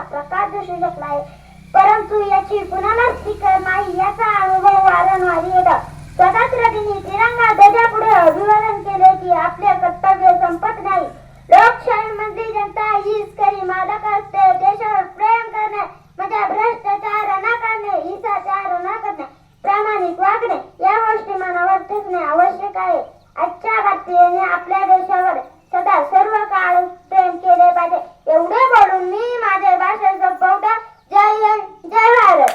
प्रकाश दिसू शकला आहे, परंतु याची कुणालाच फिकर नाही याचा अनुभव वारंवार येतो. स्वातंत्र्य दिनी तिरंगा ध्वजापुढे अभिवादन केले की आपले कर्तव्य संपत नाही.